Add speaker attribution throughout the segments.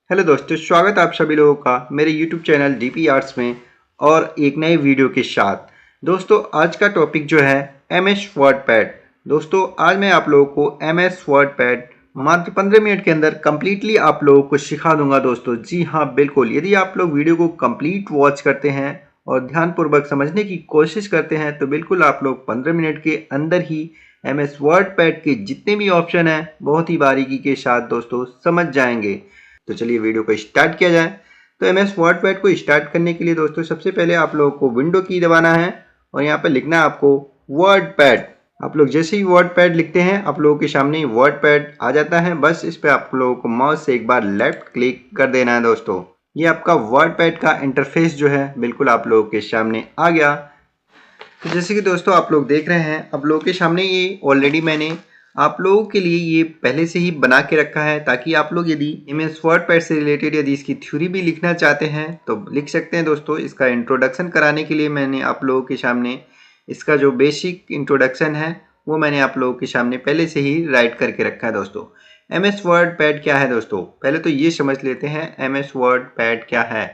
Speaker 1: Hello दोस्तों, स्वागत है आप सभी लोगों का मेरे YouTube चैनल डीपी आर्ट्स में और एक नए वीडियो के साथ। दोस्तों आज का टॉपिक जो है MS वर्डपैड। दोस्तों आज मैं आप लोगों को MS वर्डपैड मात्र 15 मिनट के अंदर कम्प्लीटली आप लोगों को सिखा दूंगा। दोस्तों जी हाँ बिल्कुल, यदि आप लोग वीडियो को कंप्लीट वॉच करते हैं और ध्यानपूर्वक समझने की कोशिश करते हैं तो बिल्कुल आप लोग 15 मिनट के अंदर ही MS वर्डपैड के जितने भी ऑप्शन हैं बहुत ही बारीकी के साथ दोस्तों समझ जाएंगे। तो चलिए वीडियो को स्टार्ट किया जाए। तो MS वर्डपैड को स्टार्ट करने के लिए दोस्तों सबसे पहले आप लोगों को विंडो की दबाना है और यहाँ पर लिखना है आपको वर्डपैड। आप लोग जैसे ही वर्डपैड लिखते हैं आप लोगों के सामने वर्डपैड आ जाता है। बस इस पर आप लोगों को माउस से एक बार लेफ्ट क्लिक कर देना है। दोस्तों ये आपका वर्डपैड का इंटरफेस जो है बिल्कुल आप लोगों के सामने आ गया। तो जैसे कि दोस्तों आप लोग देख रहे हैं आप लोगों के सामने ये ऑलरेडी मैंने आप लोगों के लिए ये पहले से ही बना के रखा है ताकि आप लोग यदि MS वर्डपैड से रिलेटेड यदि इसकी थ्योरी भी लिखना चाहते हैं तो लिख सकते हैं। दोस्तों इसका इंट्रोडक्शन कराने के लिए मैंने आप लोगों के सामने इसका जो बेसिक इंट्रोडक्शन है वो मैंने आप लोगों के सामने पहले से ही राइट करके रखा है। दोस्तों MS वर्डपैड क्या है दोस्तों, पहले तो ये समझ लेते हैं MS वर्डपैड क्या है।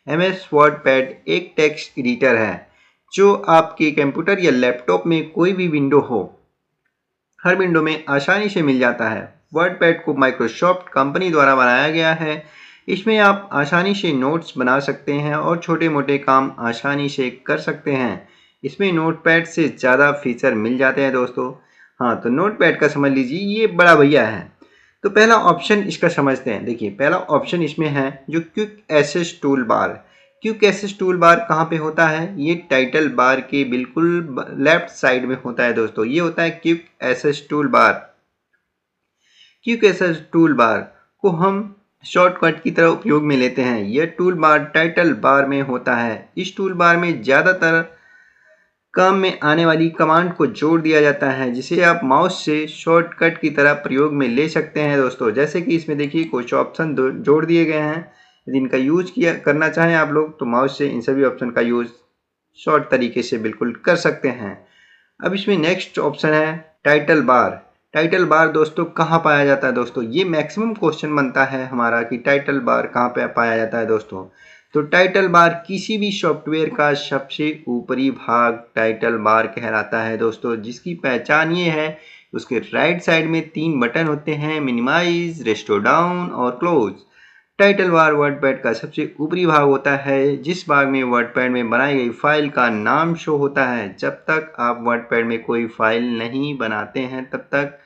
Speaker 1: MS वर्डपैड एक टेक्स्ट एडिटर है जो आपके कंप्यूटर या लैपटॉप में कोई भी विंडो हो हर विंडो में आसानी से मिल जाता है। वर्डपैड को माइक्रोसॉफ्ट कंपनी द्वारा बनाया गया है। इसमें आप आसानी से नोट्स बना सकते हैं और छोटे मोटे काम आसानी से कर सकते हैं। इसमें नोटपैड से ज़्यादा फीचर मिल जाते हैं दोस्तों। हाँ तो नोटपैड का समझ लीजिए ये बड़ा भैया है। तो पहला ऑप्शन इसका समझते हैं। देखिए पहला ऑप्शन इसमें है जो quick access tool bar. Quick access tool bar कहाँ पे होता है, ये टाइटल बार के बिल्कुल लेफ्ट साइड में होता है। दोस्तों ये होता है quick access tool bar. Quick access tool bar को हम शॉर्टकट की तरह उपयोग में लेते हैं। यह टूल बार टाइटल बार में होता है। इस टूल बार में ज़्यादातर काम में आने वाली कमांड को जोड़ दिया जाता है जिसे आप माउस से शॉर्टकट की तरह प्रयोग में ले सकते हैं। दोस्तों जैसे कि इसमें देखिए कुछ ऑप्शन जोड़ दिए गए हैं। यदि इनका यूज करना चाहें आप लोग तो माउस से इन सभी ऑप्शन का यूज शॉर्ट तरीके से बिल्कुल कर सकते हैं। अब इसमें नेक्स्ट ऑप्शन है टाइटल बार। टाइटल बार दोस्तों कहाँ पाया जाता है, दोस्तों ये मैक्सिमम क्वेश्चन बनता है हमारा कि टाइटल बार कहाँ पे पाया जाता है। दोस्तों तो टाइटल बार किसी भी सॉफ्टवेयर का सबसे ऊपरी भाग टाइटल बार कहलाता है। दोस्तों जिसकी पहचान ये है उसके राइट साइड में 3 बटन होते हैं, मिनिमाइज, रेस्टोर डाउन और क्लोज। टाइटल बार वर्डपैड का सबसे ऊपरी भाग होता है जिस भाग में वर्डपैड में बनाई गई फाइल का नाम शो होता है। जब तक आप वर्डपैड में कोई फाइल नहीं बनाते हैं तब तक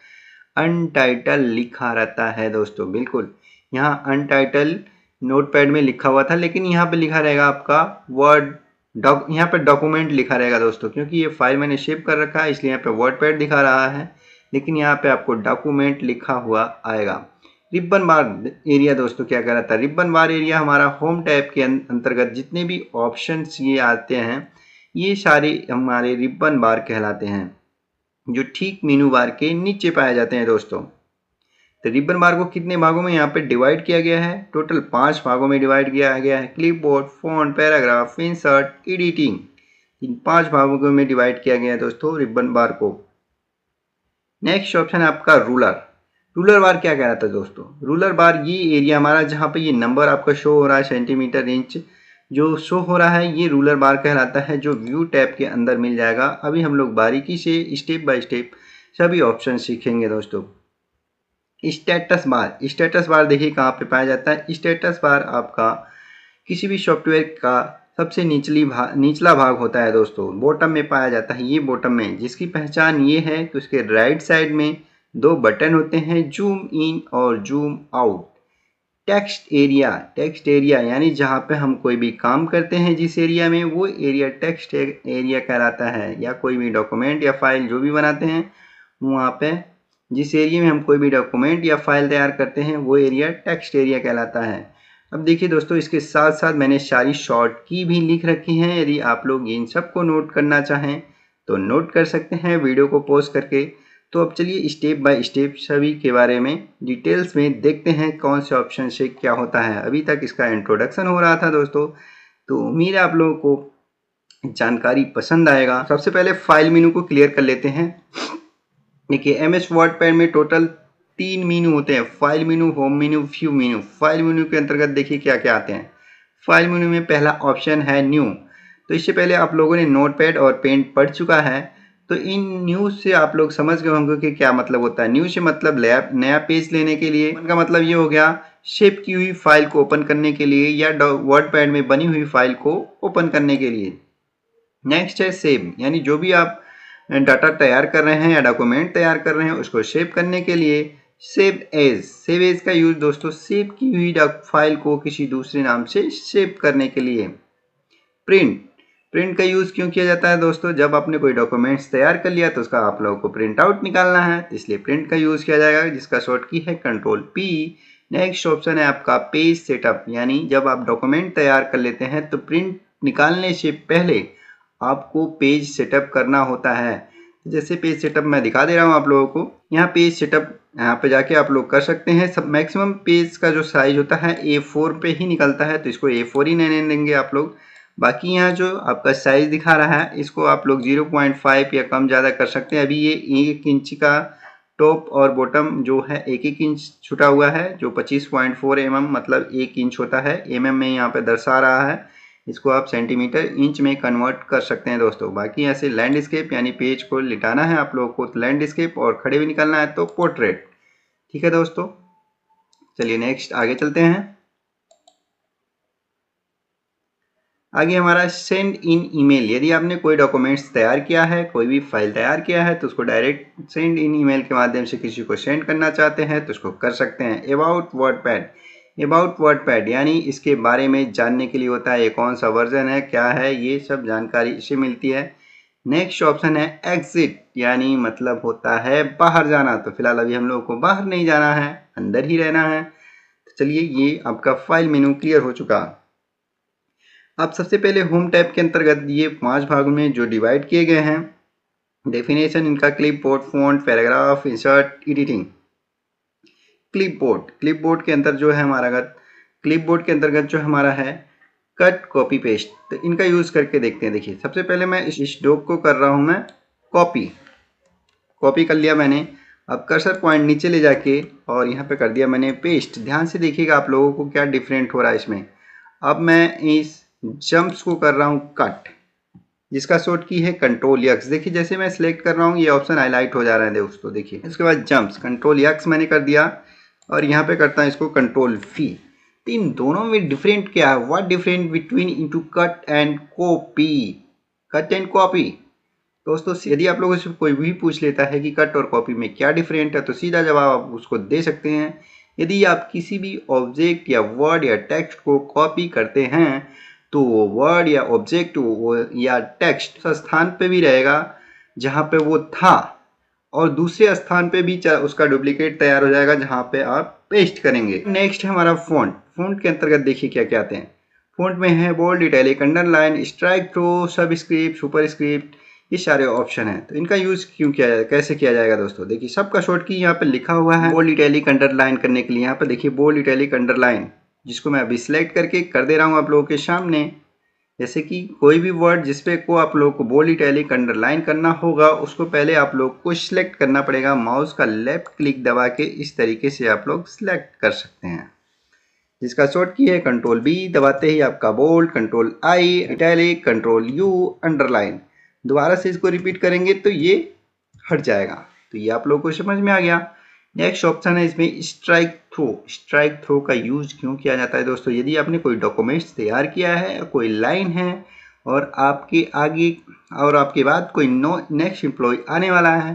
Speaker 1: अनटाइटल लिखा रहता है। दोस्तों बिल्कुल यहाँ अनटाइटल नोटपैड में लिखा हुआ था लेकिन यहाँ पे लिखा रहेगा आपका वर्ड यहाँ पे डॉक्यूमेंट लिखा रहेगा। दोस्तों क्योंकि ये फाइल मैंने सेव कर रखा है इसलिए यहाँ पे वर्डपैड दिखा रहा है लेकिन यहाँ पे आपको डॉक्यूमेंट लिखा हुआ आएगा। रिबन बार एरिया दोस्तों क्या कहलाता है, रिबन बार एरिया हमारा होम टैब के अंतर्गत जितने भी ऑप्शंस ये आते हैं ये सारे हमारे रिबन बार कहलाते हैं जो ठीक मेनू बार के नीचे पाए जाते हैं। दोस्तों तो रिबन बार को कितने भागों में यहाँ पे डिवाइड किया गया है, टोटल 5 भागों में डिवाइड किया गया है। Clipboard, font, paragraph, insert, editing, इन 5 भागों में डिवाइड किया गया है दोस्तों रिबन बार को। नेक्स्ट ऑप्शन है आपका रूलर। रूलर बार क्या कहलाता है दोस्तों, रूलर बार ये एरिया हमारा जहाँ पे ये नंबर आपका शो हो रहा है सेंटीमीटर इंच जो शो हो रहा है ये रूलर बार कहलाता है जो व्यू टैब के अंदर मिल जाएगा। अभी हम लोग बारीकी से स्टेप बाय स्टेप सभी ऑप्शन सीखेंगे। दोस्तों स्टेटस बार, स्टेटस बार देखिए कहाँ पे पाया जाता है। स्टेटस बार आपका किसी भी सॉफ्टवेयर का सबसे निचला भाग होता है। दोस्तों बॉटम में पाया जाता है, ये बॉटम में, जिसकी पहचान ये है कि उसके राइट साइड में 2 बटन होते हैं, जूम इन और जूम आउट। टेक्स्ट एरिया यानी जहाँ पे हम कोई भी काम करते हैं जिस एरिया में वो एरिया टेक्स्ट एरिया कहलाता है। या कोई भी डॉक्यूमेंट या फाइल जो भी बनाते हैं वहाँ पे जिस एरिया में हम कोई भी डॉक्यूमेंट या फाइल तैयार करते हैं वो एरिया टेक्स्ट एरिया कहलाता है। अब देखिए दोस्तों इसके साथ साथ मैंने सारी शॉर्ट की भी लिख रखी हैं। यदि आप लोग इन सबको नोट करना चाहें तो नोट कर सकते हैं वीडियो को पॉज करके। तो अब चलिए स्टेप बाय स्टेप सभी के बारे में डिटेल्स में देखते हैं कौन से ऑप्शन से क्या होता है। अभी तक इसका इंट्रोडक्शन हो रहा था दोस्तों, तो उम्मीद है आप लोगों को जानकारी पसंद आएगा। सबसे पहले फाइल मेनू को क्लियर कर लेते हैं। देखिए MS वर्डपैड में टोटल तीन मेनू होते हैं, फाइल मेनू, होम मेनू, व्यू मेनू। फाइल मेनू के अंतर्गत देखिए क्या क्या आते हैं। फाइल मेनू में पहला ऑप्शन है न्यू। तो इससे पहले आप लोगों ने नोटपैड और पेंट पढ़ चुका है, तो इन न्यू से आप लोग समझ गए होंगे कि क्या मतलब होता है। न्यू से मतलब नया पेज लेने के लिए, इनका मतलब ये हो गया शेप की हुई फाइल को ओपन करने के लिए या वर्डपैड में बनी हुई फाइल को ओपन करने के लिए। नेक्स्ट है सेव, यानी जो भी आप डाटा तैयार कर रहे हैं या डॉक्यूमेंट तैयार कर रहे हैं उसको सेव करने के लिए सेव एज। सेव एज का यूज दोस्तों सेव की हुई फाइल को किसी दूसरे नाम से सेव करने के लिए। प्रिंट, प्रिंट का यूज क्यों किया जाता है दोस्तों, जब आपने कोई डॉक्यूमेंट्स तैयार कर लिया तो उसका आप लोगों को प्रिंट आउट निकालना है, इसलिए प्रिंट का यूज किया जाएगा, जिसका शॉर्ट की है कंट्रोल पी। नेक्स्ट ऑप्शन है आपका पेज सेटअप, यानी जब आप डॉक्यूमेंट तैयार कर लेते हैं तो प्रिंट निकालने से पहले आपको पेज सेटअप करना होता है। जैसे पेज सेटअप मैं दिखा दे रहा हूँ आप लोगों को। यहाँ पेज सेटअप यहाँ पे जाके आप लोग कर सकते हैं। सब मैक्सिमम पेज का जो साइज होता है A4 पे ही निकलता है, तो इसको A4 ही लेने देंगे आप लोग। बाकी यहाँ जो आपका साइज दिखा रहा है इसको आप लोग 0.5 या कम ज़्यादा कर सकते हैं। अभी ये 1 इंच का टॉप और बॉटम जो है 1-1 इंच छुटा हुआ है, जो 25.4 mm मतलब 1 इंच होता है। mm में यहाँ पे दर्शा रहा है, इसको आप सेंटीमीटर इंच में कन्वर्ट कर सकते हैं दोस्तों। बाकी ऐसे लैंडस्केप यानी पेज को लिटाना है आप लोगों को तो लैंडस्केप, और खड़े भी निकालना है तो पोर्ट्रेट। ठीक है दोस्तों, चलिए नेक्स्ट आगे चलते हैं। आगे हमारा सेंड इन ईमेल। यदि आपने कोई डॉक्यूमेंट्स तैयार किया है, कोई भी फाइल तैयार किया है, तो उसको डायरेक्ट सेंड इन ईमेल के माध्यम से किसी को सेंड करना चाहते हैं तो उसको कर सकते हैं। अबाउट वर्डपैड, अबाउट वर्डपैड यानी इसके बारे में जानने के लिए होता है, ये कौन सा वर्जन है, क्या है, ये सब जानकारी इससे मिलती है। नेक्स्ट ऑप्शन है एग्जिट, यानी मतलब होता है बाहर जाना। तो फिलहाल अभी हम लोगों को बाहर नहीं जाना है, अंदर ही रहना है। तो चलिए, ये आपका फाइल मेनू क्लियर हो चुका। अब सबसे पहले होम टैब के अंतर्गत ये 5 भागों में जो डिवाइड किए गए हैं, डेफिनेशन इनका clipboard, font, paragraph, insert, editing. Clipboard, clipboard के अंदर जो है हमारा क्लिपबोर्ड के अंतर्गत जो हमारा है कट, कॉपी, पेस्ट। तो इनका यूज़ करके देखते हैं। देखिए सबसे पहले मैं इस डॉक को कर रहा हूँ मैं कॉपी, कॉपी कर लिया मैंने। अब कर्सर पॉइंट नीचे ले जाके और यहाँ पे कर दिया मैंने पेस्ट। ध्यान से देखिएगा आप लोगों को क्या डिफरेंट हो रहा है इसमें। अब मैं इस जंप्स को कर रहा हूँ कट, जिसका शॉर्ट की है कंट्रोल यक्स। देखिए जैसे मैं सिलेक्ट कर रहा हूँ ये ऑप्शन हाईलाइट हो जा रहा है दोस्तों, देखिए। उसके बाद जंप्स, कंट्रोल यक्स मैंने कर दिया और यहाँ पे करता हूँ इसको कंट्रोल V। तो इन दोनों में डिफरेंट क्या है, what different between into cut and copy, cut and copy. दोस्तों यदि आप लोगों से कोई भी पूछ लेता है कि कट और कॉपी में क्या डिफरेंट है, तो सीधा जवाब आप उसको दे सकते हैं। यदि आप किसी भी ऑब्जेक्ट या वर्ड या टेक्स्ट को कॉपी करते हैं तो वो वर्ड या ऑब्जेक्ट या टेक्स्ट उस स्थान पे भी रहेगा जहाँ पे वो था, और दूसरे स्थान पे भी उसका डुप्लीकेट तैयार हो जाएगा जहाँ पे आप पेस्ट करेंगे। नेक्स्ट है हमारा फ़ॉन्ट। फ़ॉन्ट के अंतर्गत देखिए क्या क्या आते हैं। फ़ॉन्ट में है bold, italic, underline, strike through, subscript, superscript, ये सारे ऑप्शन हैं। तो इनका यूज़ क्यों किया जाएगा, कैसे किया जाएगा दोस्तों, देखिए सबका शॉर्ट की यहाँ पे लिखा हुआ है। बोल्ड, इटैलिक, अंडरलाइन करने के लिए यहाँ पे देखिए बोल्ड, इटैलिक, अंडरलाइन, जिसको मैं अभी सिलेक्ट करके कर दे रहा हूँ आप लोगों के सामने। जैसे कि कोई भी वर्ड जिसपे को आप लोग को बोल्ड, इटैलिक, अंडरलाइन करना होगा, उसको पहले आप लोग को सिलेक्ट करना पड़ेगा। माउस का लेफ्ट क्लिक दबा के इस तरीके से आप लोग सिलेक्ट कर सकते हैं, जिसका शॉर्ट की है कंट्रोल B। दबाते ही आपका bold, control I, italic, control U, underline. दोबारा से इसको रिपीट करेंगे तो ये हट जाएगा। तो ये आप लोगों को समझ में आ गया। नेक्स्ट ऑप्शन है इसमें स्ट्राइक थ्रू। स्ट्राइक थ्रू का यूज क्यों किया जाता है दोस्तों, यदि आपने कोई डॉक्यूमेंट्स तैयार किया है, कोई लाइन है और आपके आगे और आपके बाद कोई नेक्स्ट एम्प्लॉय आने वाला है,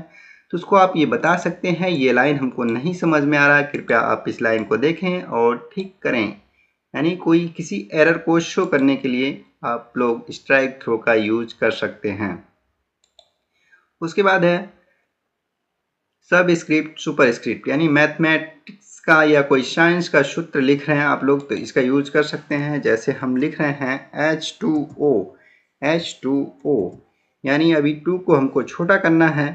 Speaker 1: तो उसको आप ये बता सकते हैं ये लाइन हमको नहीं समझ में आ रहा है, कृपया आप इस लाइन को देखें और ठीक करें। यानी कोई किसी एरर को शो करने के लिए आप लोग स्ट्राइक थ्रू का यूज कर सकते हैं। उसके बाद है सब स्क्रिप्ट, सुपर स्क्रिप्ट, यानी मैथमेटिक्स का या कोई साइंस का सूत्र लिख रहे हैं आप लोग तो इसका यूज कर सकते हैं। जैसे हम लिख रहे हैं H2O, H2O, यानी अभी 2 को हमको छोटा करना है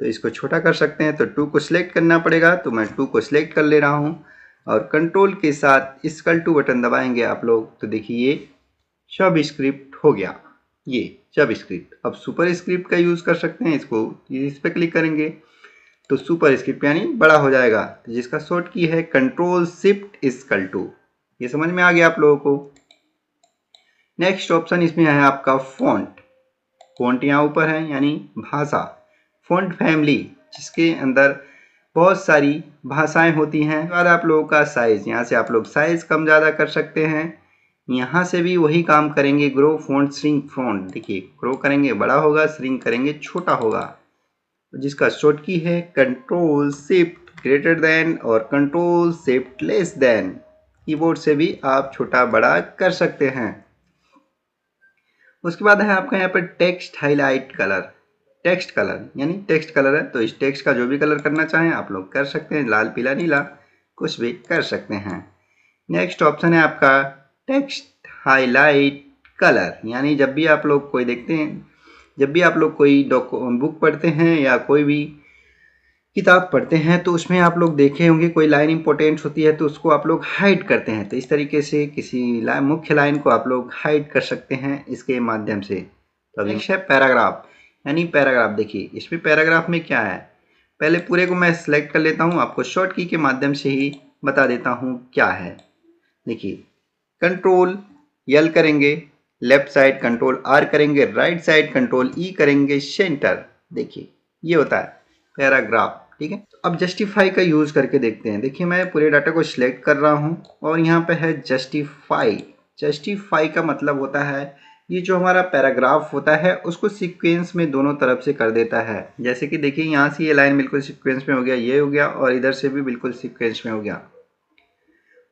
Speaker 1: तो इसको छोटा कर सकते हैं। तो 2 को सिलेक्ट करना पड़ेगा, तो मैं 2 को सिलेक्ट कर ले रहा हूँ और कंट्रोल के साथ इक्वल टू बटन दबाएंगे आप लोग तो देखिए ये सब स्क्रिप्ट हो गया, ये सब स्क्रिप्ट। अब सुपर स्क्रिप्ट का यूज़ कर सकते हैं, इसको इस पर क्लिक करेंगे तो सुपर स्क्रिप्ट यानी बड़ा हो जाएगा, तो जिसका शॉर्ट की है कंट्रोल शिफ्ट इक्वल टू। ये समझ में आ गया आप लोगों को। नेक्स्ट ऑप्शन इसमें है आपका फॉन्ट। फॉन्ट यहाँ ऊपर है यानी भाषा। फॉन्ट फैमिली जिसके अंदर बहुत सारी भाषाएं होती हैं। उसके बाद आप लोगों का साइज, यहाँ से आप लोग साइज कम ज़्यादा कर सकते हैं। यहाँ से भी वही काम करेंगे, ग्रो फॉन्ट श्रिंक फॉन्ट। देखिए ग्रो करेंगे बड़ा होगा, श्रिंक करेंगे छोटा होगा, जिसका शॉर्ट की है कंट्रोल शिफ्ट ग्रेटर देन और control shift less than. Keyboard से भी आप छोटा बड़ा कर सकते हैं। उसके बाद है आपका यहाँ पर text highlight colour. Text colour यानी टेक्स्ट कलर है, तो इस टेक्स्ट का जो भी कलर करना चाहें आप लोग कर सकते हैं, लाल पीला नीला कुछ भी कर सकते हैं। नेक्स्ट ऑप्शन है आपका टेक्स्ट हाईलाइट कलर, यानी जब भी आप लोग कोई देखते हैं, जब भी आप लोग कोई बुक पढ़ते हैं या कोई भी किताब पढ़ते हैं तो उसमें आप लोग देखे होंगे कोई लाइन इंपॉर्टेंट होती है तो उसको आप लोग हाइड करते हैं। तो इस तरीके से किसी मुख्य लाइन को आप लोग हाइड कर सकते हैं इसके माध्यम से। तो नेक्स्ट है पैराग्राफ, यानी पैराग्राफ। देखिए इसमें पैराग्राफ में क्या है, पहले पूरे को मैं सिलेक्ट कर लेता हूँ, आपको शॉर्ट की के माध्यम से ही बता देता हूँ क्या है। देखिए कंट्रोल एल करेंगे लेफ्ट साइड, कंट्रोल आर करेंगे राइट साइड, कंट्रोल ई करेंगे सेंटर। देखिए ये होता है पैराग्राफ, ठीक है। अब जस्टिफाई का यूज करके देखते हैं। देखिए मैं पूरे डाटा को सिलेक्ट कर रहा हूँ और यहाँ पे है जस्टिफाई। जस्टिफाई का मतलब होता है ये जो हमारा पैराग्राफ होता है उसको सीक्वेंस में दोनों तरफ से कर देता है। जैसे कि देखिए यहाँ से ये लाइन बिल्कुल सीक्वेंस में हो गया, ये हो गया, और इधर से भी बिल्कुल सीक्वेंस में हो गया।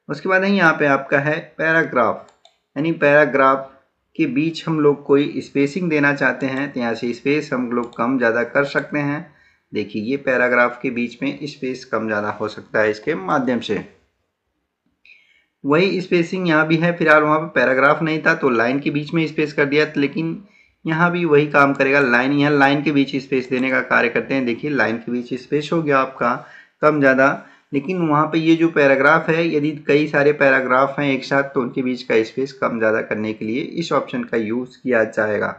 Speaker 1: उसके बाद यहाँ पे आपका है पैराग्राफ, यानी पैराग्राफ के बीच हम लोग कोई स्पेसिंग देना चाहते हैं तो यहाँ से स्पेस हम लोग कम ज़्यादा कर सकते हैं। देखिए ये पैराग्राफ के बीच में स्पेस कम ज़्यादा हो सकता है इसके माध्यम से। वही स्पेसिंग यहाँ भी है, फिलहाल वहाँ पे पैराग्राफ नहीं था तो लाइन के बीच में स्पेस कर दिया, लेकिन यहाँ भी वही काम करेगा। लाइन, यहाँ लाइन के बीच स्पेस देने का कार्य करते हैं। देखिए लाइन के बीच स्पेस हो गया आपका कम ज़्यादा, लेकिन वहाँ पे ये जो पैराग्राफ है, यदि कई सारे पैराग्राफ हैं एक साथ तो उनके बीच का स्पेस कम ज़्यादा करने के लिए इस ऑप्शन का यूज़ किया जाएगा।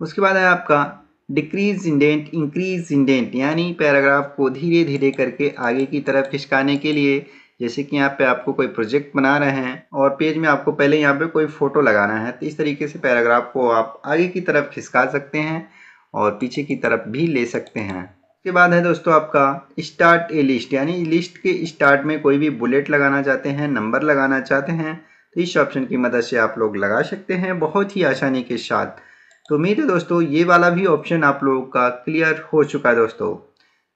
Speaker 1: उसके बाद है आपका डिक्रीज इंडेंट इंक्रीज इंडेंट, यानी पैराग्राफ को धीरे धीरे करके आगे की तरफ खिसकाने के लिए। जैसे कि यहाँ पे आपको कोई प्रोजेक्ट बना रहे हैं और पेज में आपको पहले यहाँ पे कोई फोटो लगाना है, तो इस तरीके से पैराग्राफ को आप आगे की तरफ खिसका सकते हैं और पीछे की तरफ भी ले सकते हैं। उसके बाद है दोस्तों आपका स्टार्ट ए लिस्ट, यानी लिस्ट के स्टार्ट में कोई भी बुलेट लगाना चाहते हैं, नंबर लगाना चाहते हैं, तो इस ऑप्शन की मदद से आप लोग लगा सकते हैं बहुत ही आसानी के साथ। तो उम्मीद है दोस्तों ये वाला भी ऑप्शन आप लोगों का क्लियर हो चुका है। दोस्तों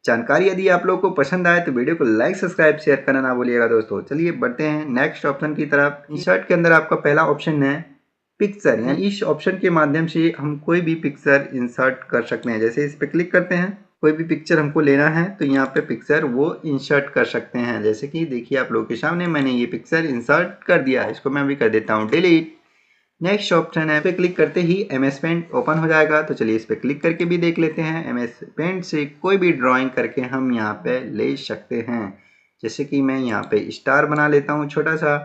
Speaker 1: जानकारी यदि आप लोगों को पसंद आए तो वीडियो को लाइक सब्सक्राइब शेयर करना ना भूलिएगा। दोस्तों चलिए बढ़ते हैं नेक्स्ट ऑप्शन की तरफ। इंसर्ट के अंदर आपका पहला ऑप्शन है पिक्चर, यानी इस ऑप्शन के माध्यम से हम कोई भी पिक्चर इंसर्ट कर सकते हैं। जैसे इस पर क्लिक करते हैं, कोई भी पिक्चर हमको लेना है तो यहाँ पे पिक्चर वो इंसर्ट कर सकते हैं। जैसे कि देखिए आप लोगों के सामने मैंने ये पिक्चर इंसर्ट कर दिया है, इसको मैं अभी कर देता हूँ डिलीट। नेक्स्ट ऑप्शन है, पे क्लिक करते ही MS पेंट ओपन हो जाएगा। तो चलिए इस पे क्लिक करके भी देख लेते हैं। MS पेंट से कोई भी ड्राइंग करके हम यहाँ पे ले सकते हैं। जैसे कि मैं यहाँ पे स्टार बना लेता हूँ छोटा सा,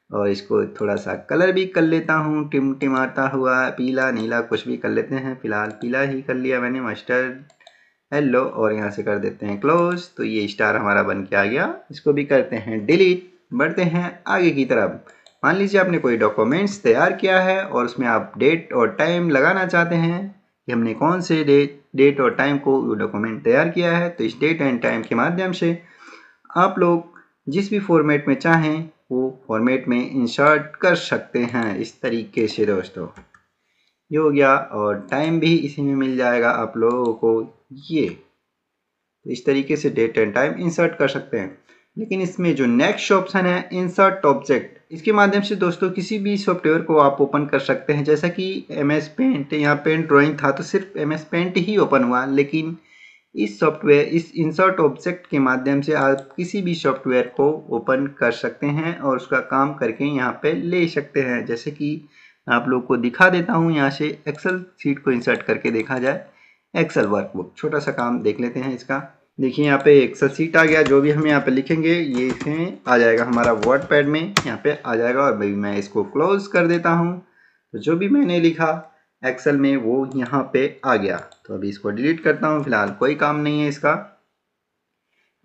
Speaker 1: और इसको थोड़ा सा कलर भी कर लेता हूँ, टिमटिमाता हुआ पीला नीला कुछ भी कर लेते हैं। फिलहाल पीला ही कर लिया मैंने, मस्टर्ड येलो, और यहाँ से कर देते हैं क्लोज। तो ये स्टार हमारा बन के आ गया, इसको भी करते हैं डिलीट। बढ़ते हैं आगे की तरफ। मान लीजिए आपने कोई डॉक्यूमेंट्स तैयार किया है और उसमें आप डेट और टाइम लगाना चाहते हैं कि हमने कौन से डेट और टाइम को वो डॉक्यूमेंट तैयार किया है। तो इस डेट एंड टाइम के माध्यम से आप लोग जिस भी फॉर्मेट में चाहें वो फॉर्मेट में इंसर्ट कर सकते हैं इस तरीके से। दोस्तों ये हो गया, और टाइम भी इसी में मिल जाएगा आप लोगों को। ये तो इस तरीके से डेट एंड टाइम इंसर्ट कर सकते हैं। लेकिन इसमें जो नेक्स्ट ऑप्शन है इंसर्ट ऑब्जेक्ट, इसके माध्यम से दोस्तों किसी भी सॉफ्टवेयर को आप ओपन कर सकते हैं। जैसा कि MS पेंट, यहाँ पेंट ड्राइंग था तो सिर्फ MS पेंट ही ओपन हुआ, लेकिन इस सॉफ्टवेयर इस इंसर्ट ऑब्जेक्ट के माध्यम से आप किसी भी सॉफ्टवेयर को ओपन कर सकते हैं और उसका काम करके यहाँ पे ले सकते हैं। जैसे कि आप लोग को दिखा देता हूँ, यहाँ से एक्सेल शीट को इंसर्ट करके देखा जाए। एक्सेल वर्कबुक छोटा सा काम देख लेते हैं इसका। देखिए यहाँ पे एक्सेल शीट आ गया, जो भी हम यहाँ पे लिखेंगे ये इसमें आ जाएगा, हमारा वर्ड पैड में यहाँ पे आ जाएगा। और भाई मैं इसको क्लोज कर देता हूँ। तो जो भी मैंने लिखा एक्सेल में वो यहाँ पे आ गया। तो अभी इसको डिलीट करता हूँ, फिलहाल कोई काम नहीं है इसका।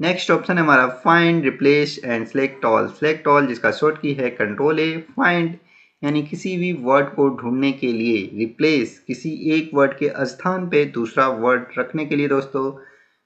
Speaker 1: नेक्स्ट ऑप्शन है हमारा find, replace and select all. Select all जिसका शॉर्ट की है कंट्रोल ए। फाइंड यानी किसी भी वर्ड को ढूंढने के लिए, रिप्लेस किसी एक वर्ड के स्थान पे दूसरा वर्ड रखने के लिए दोस्तों।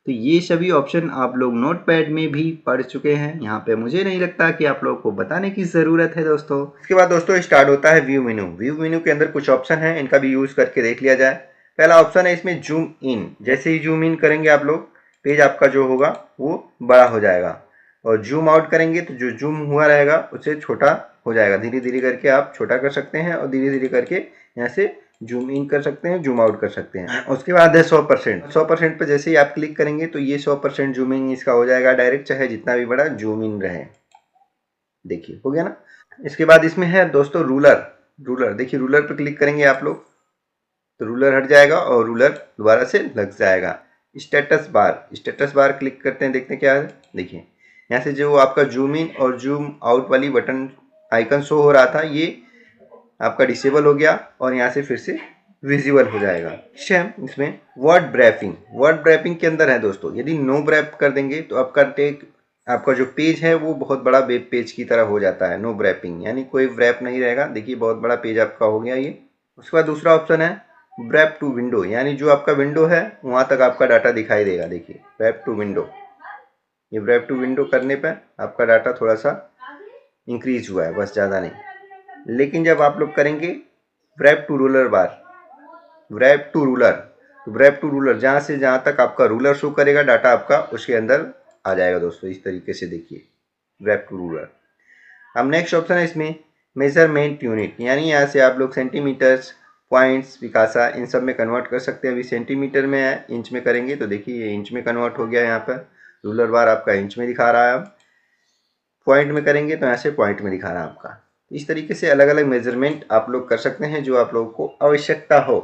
Speaker 1: तो ये सभी ऑप्शन आप लोग नोटपैड में भी पढ़ चुके हैं, यहाँ पे मुझे नहीं लगता कि आप लोगों को बताने की ज़रूरत है दोस्तों। इसके बाद दोस्तों स्टार्ट होता है व्यू मेनू। व्यू मेनू के अंदर कुछ ऑप्शन है, इनका भी यूज़ करके देख लिया जाए। पहला ऑप्शन है इसमें जूम इन। जैसे ही जूम इन करेंगे आप लोग, पेज आपका जो होगा वो बड़ा हो जाएगा, और जूम आउट करेंगे तो जो जूम हुआ रहेगा उससे छोटा हो जाएगा। धीरे धीरे करके आप छोटा कर सकते हैं और धीरे धीरे करके यहाँ से जूम इन कर सकते हैं, जूम आउट कर सकते हैं। उसके बाद है 100%। 100% पे जैसे ही आप क्लिक करेंगे तो ये 100% जूमिंग इसका हो जाएगा डायरेक्ट, चाहे जितना भी बड़ा जूम इन रहे। देखिए हो गया ना। इसके बाद इसमें है दोस्तों रूलर। रूलर देखिए, रूलर पे क्लिक करेंगे आप लोग तो रूलर हट जाएगा और रूलर दोबारा से लग जाएगा। Status bar, status bar click करते हैं, देखते हैं क्या है। देखिए यहाँ से जो आपका जूम इन और जूम आउट वाली बटन आइकन शो हो रहा था, ये आपका डिसेबल हो गया और यहाँ से फिर से विजिबल हो जाएगा। सेम इसमें वर्ड ब्रैपिंग। वर्ड ब्रैपिंग के अंदर है दोस्तों, यदि नो ब्रैप कर देंगे तो आपका जो पेज है वो बहुत बड़ा वेब पेज की तरह हो जाता है। नो ब्रैपिंग यानी कोई ब्रैप नहीं रहेगा। देखिए बहुत बड़ा पेज आपका हो गया ये। उसके बाद दूसरा ऑप्शन है ब्रैप टू विंडो, यानी जो आपका विंडो है वहाँ तक आपका डाटा दिखाई देगा। देखिए ब्रैप टू विंडो, ये ब्रैप टू विंडो करने पर आपका डाटा थोड़ा सा इंक्रीज हुआ है, बस ज़्यादा नहीं। लेकिन जब आप लोग करेंगे wrap to ruler bar, wrap to ruler, तो व्रैप टू रूलर जहाँ से जहाँ तक आपका रूलर शो करेगा डाटा आपका, उसके अंदर आ जाएगा दोस्तों। इस तरीके से देखिए व्रैप टू रूलर। अब नेक्स्ट ऑप्शन है इसमें मेजरमेंट यूनिट, यानी यहाँ से आप लोग सेंटीमीटर्स, पॉइंट्स, पिकासा इन सब में कन्वर्ट कर सकते हैं। अभी सेंटीमीटर में है, इंच में करेंगे तो देखिए ये इंच में कन्वर्ट हो गया। यहाँ पर रूलर बार आपका इंच में दिखा रहा है। अब पॉइंट में करेंगे तो यहाँ से पॉइंट में दिखा रहा है आपका। इस तरीके से अलग अलग मेजरमेंट आप लोग कर सकते हैं जो आप लोगों को आवश्यकता हो।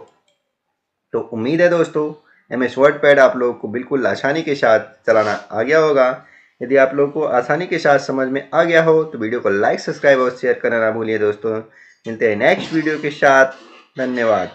Speaker 1: तो उम्मीद है दोस्तों MS वर्ड पैड आप लोगों को बिल्कुल आसानी के साथ चलाना आ गया होगा। यदि आप लोगों को आसानी के साथ समझ में आ गया हो तो वीडियो को लाइक, सब्सक्राइब और शेयर करना ना भूलिए दोस्तों। मिलते हैं नेक्स्ट वीडियो के साथ। धन्यवाद।